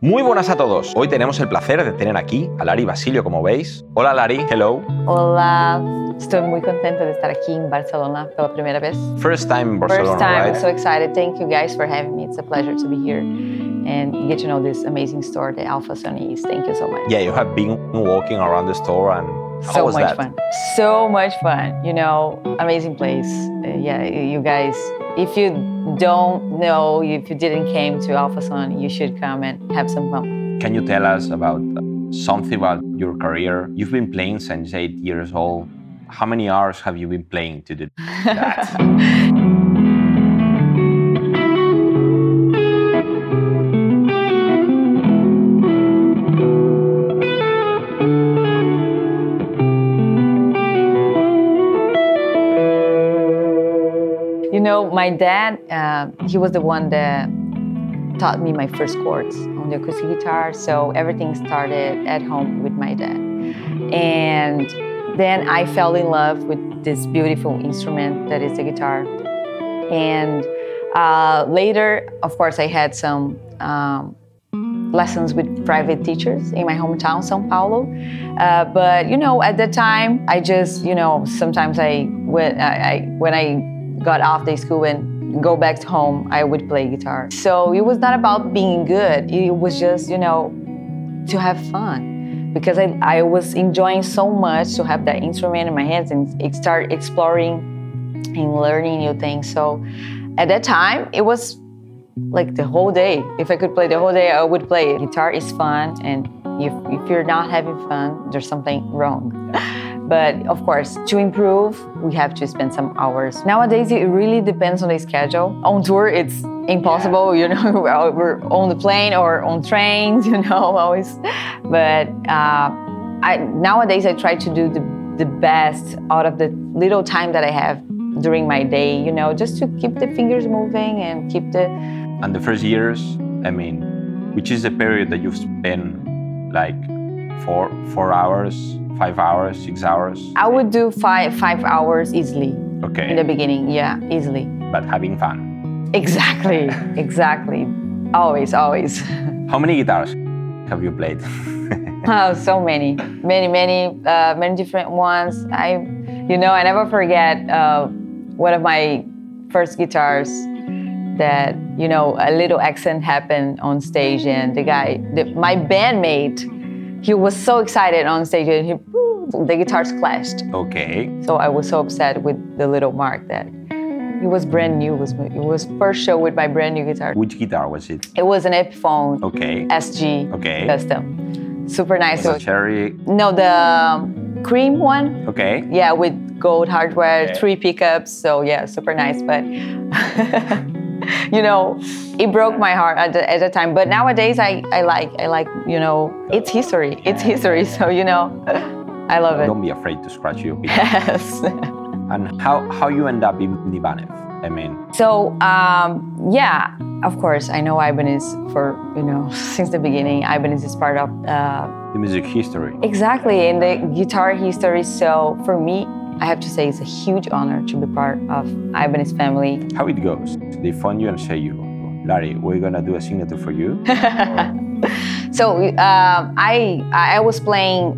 Muy buenas a todos. Hoy tenemos el placer de tener aquí a Lari Basilio, como veis. Hola Lari, hello. Hola, estoy muy contenta de estar aquí en Barcelona por la primera vez. First time in Barcelona, First time, right? I'm so excited. Thank you guys for having me. It's a pleasure to be here and get to know this amazing store, the Alfasoni is. Thank you so much. Yeah, you have been walking around the store and how was that? Fun. So much fun. You know, amazing place. Yeah, you guys, if you don't know, if you didn't came to Alfasoni, you should come and have some fun. Can you tell us about something about your career? You've been playing since 8 years old. How many hours have you been playing to do that? You know, my dad, he was the one that taught me my first chords on the acoustic guitar, so everything started at home with my dad. And then I fell in love with this beautiful instrument that is the guitar. And later, of course, I had some lessons with private teachers in my hometown, São Paulo. But, you know, at that time, I just, you know, sometimes when I got off the school and go back to home, I would play guitar. So it was not about being good. It was just, you know, to have fun. Because I was enjoying so much to have that instrument in my hands and start exploring and learning new things. So at that time, it was like the whole day. If I could play the whole day, I would play it. Guitar is fun, and if you're not having fun, there's something wrong. But of course, to improve, we have to spend some hours. Nowadays, it really depends on the schedule. On tour, it's impossible, you know, we're on the plane or on trains, you know, always. But nowadays, I try to do the best out of the little time that I have during my day, you know, just to keep the fingers moving and keep the... And the first years, I mean, which is the period that you've spent like 4 hours, 5 hours, 6 hours? I would do five hours easily. Okay. In the beginning, yeah, easily. But having fun. Exactly, exactly. Always, always. How many guitars have you played? Oh, so many different ones. I never forget one of my first guitars that, you know, a little accident happened on stage, and my bandmate, he was so excited on stage and the guitars clashed. Okay. So I was so upset with the little mark that it was brand new. It was first show with my brand new guitar. Which guitar was it? It was an Epiphone. Okay. SG. Okay. Custom. Super nice. Was it cherry? No, the cream one. Okay. Yeah, with gold hardware, Okay. 3 pickups. So yeah, super nice. But you know, it broke my heart at the time. But nowadays, I like, you know, it's history. It's history. So, you know, I love it. Don't be afraid to scratch your guitar. Yes. And how you end up in Ibanez? I mean. So, yeah, of course, I know Ibanez for, you know, since the beginning. Ibanez is part of... the music history. Exactly, and the guitar history. So for me, I have to say it's a huge honor to be part of Ibanez family. How it goes? They phone you and say you, Lari, we're gonna do a signature for you. So I was playing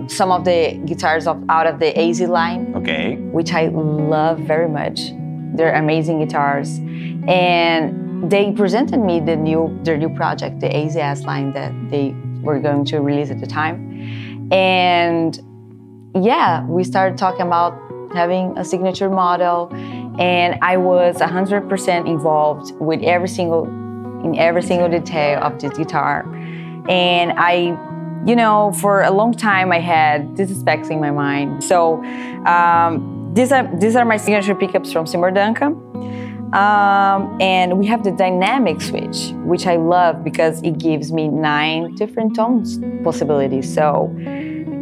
some of the guitars out of the AZ line. Okay. Which I love very much. They're amazing guitars, and they presented me their new project, the AZS line that they were going to release at the time, and yeah, we started talking about having a signature model, and I was 100% involved with every single detail of this guitar. And I, you know, for a long time I had these specs in my mind. So these are my signature pickups from Seymour Duncan. And we have the dynamic switch, which I love because it gives me 9 different tones possibilities. So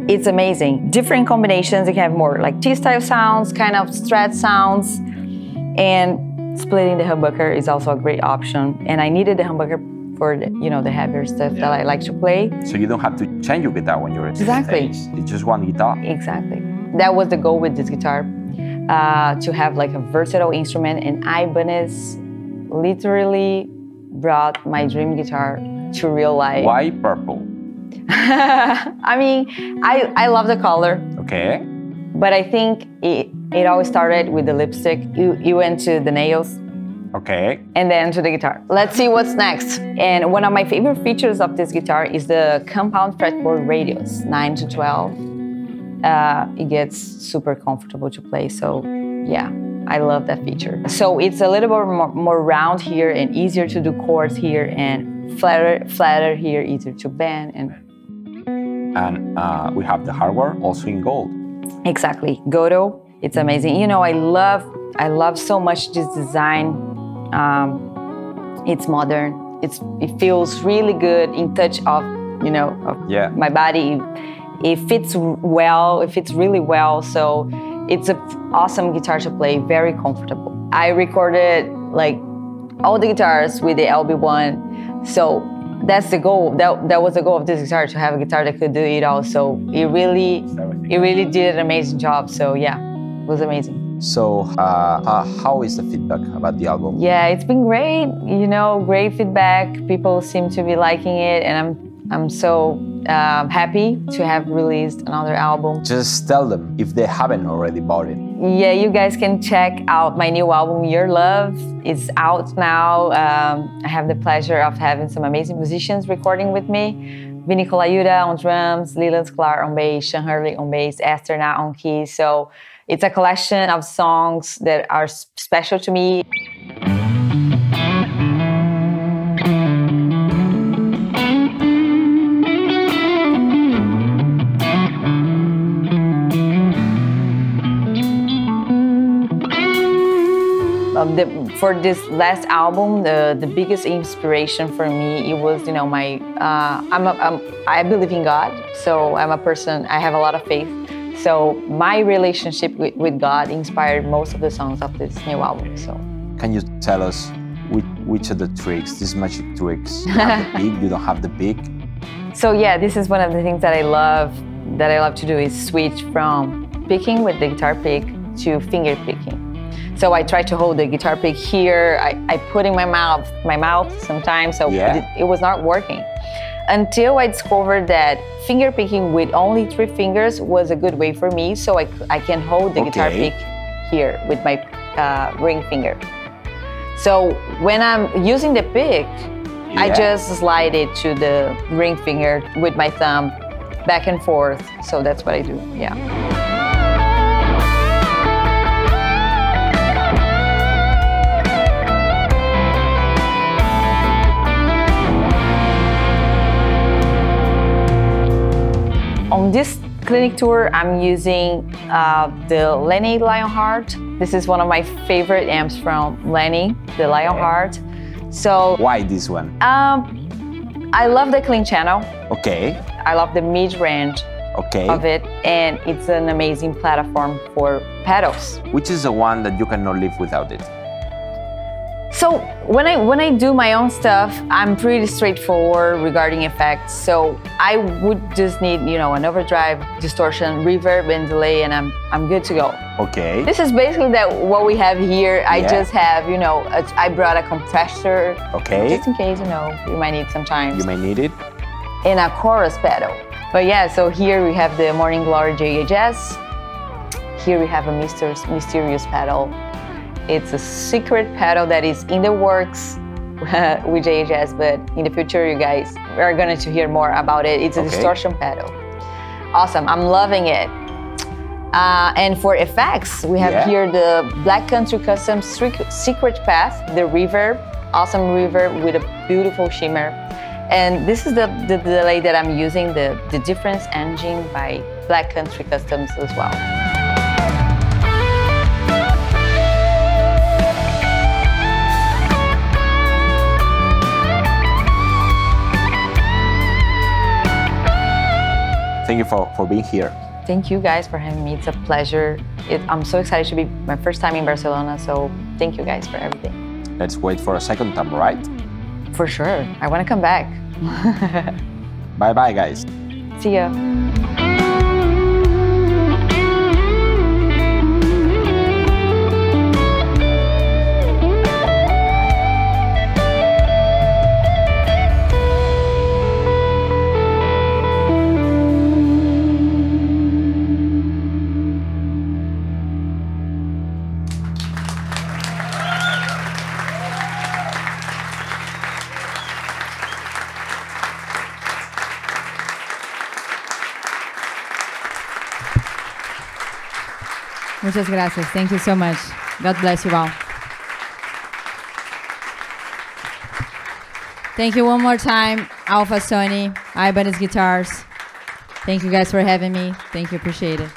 it's amazing. Different combinations. You can have more like T-style sounds, kind of strat sounds, and splitting the humbucker is also a great option. And I needed the humbucker for the, you know, the heavier stuff that I like to play. So you don't have to change your guitar when you're at Exactly. stage. It's just one guitar. Exactly. That was the goal with this guitar, to have like a versatile instrument. And Ibanez literally brought my dream guitar to real life. Why purple? I mean, I love the color. Okay. But I think it always started with the lipstick. You went to the nails. Okay. And then to the guitar. Let's see what's next. And one of my favorite features of this guitar is the compound fretboard radius, 9 to 12. It gets super comfortable to play. So yeah, I love that feature. So it's a little bit more round here and easier to do chords here, and flatter here, easier to bend. And we have the hardware also in gold. Exactly, Godo. It's amazing. You know, I love so much this design. It's modern. It feels really good in touch of, you know, of my body. It fits well. It fits really well. So it's an awesome guitar to play. Very comfortable. I recorded like all the guitars with the LB1. So that's the goal. That was the goal of this guitar, to have a guitar that could do it all. So it really did an amazing job. So yeah, it was amazing. So how is the feedback about the album? Yeah, it's been great. You know, great feedback. People seem to be liking it, and I'm so happy to have released another album. Just tell them if they haven't already bought it. Yeah, you guys can check out my new album, Your Love. It's out now. I have the pleasure of having some amazing musicians recording with me. Vini Colaiuta on drums, Leland Sklar on bass, Sean Hurley on bass, Esther Na on keys. So it's a collection of songs that are special to me. For this last album, the biggest inspiration for me, it was, you know, I believe in God, so I'm a person, I have a lot of faith. So my relationship with God inspired most of the songs of this new album. So can you tell us which are the tricks, these magic tricks? You have the pick, you don't have the pick? So yeah, this is one of the things that I love to do, is switch from picking with the guitar pick to finger picking. So I try to hold the guitar pick here. I put in my mouth sometimes, so it was not working. Until I discovered that finger picking with only 3 fingers was a good way for me, so I can hold the guitar pick here with my ring finger. So when I'm using the pick, I just slide it to the ring finger with my thumb, back and forth. So that's what I do, yeah. On this clinic tour, I'm using the Lenny Lionheart. This is one of my favorite amps from Lenny, the Lionheart. So why this one? I love the clean channel. Okay. I love the mid-range of it, and it's an amazing platform for pedals. Which is the one that you cannot live without it? So when I do my own stuff, I'm pretty straightforward regarding effects. So I would just need, you know, an overdrive, distortion, reverb, and delay, and I'm good to go. Okay. This is basically what we have here. I just have, you know, I brought a compressor. Okay. Just in case, you know, you might need sometimes. You may need it. And a chorus pedal. But yeah, so here we have the Morning Glory JHS. Here we have a mysterious pedal. It's a secret pedal that is in the works with JHS, but in the future, you guys are going to hear more about it. It's a distortion pedal. Awesome, I'm loving it. And for effects, we have here the Black Country Custom Secret Path, the reverb, awesome reverb with a beautiful shimmer. And this is the delay that I'm using, the Difference engine by Black Country Customs as well. Thank you for being here. Thank you guys for having me. It's a pleasure. I'm so excited to be my first time in Barcelona, so thank you guys for everything. Let's wait for a second time, right? For sure. I want to come back. Bye-bye, guys. See ya. Muchas gracias. Thank you so much. God bless you all. Thank you one more time, Alfasoni, Ibanez Guitars. Thank you guys for having me. Thank you. Appreciate it.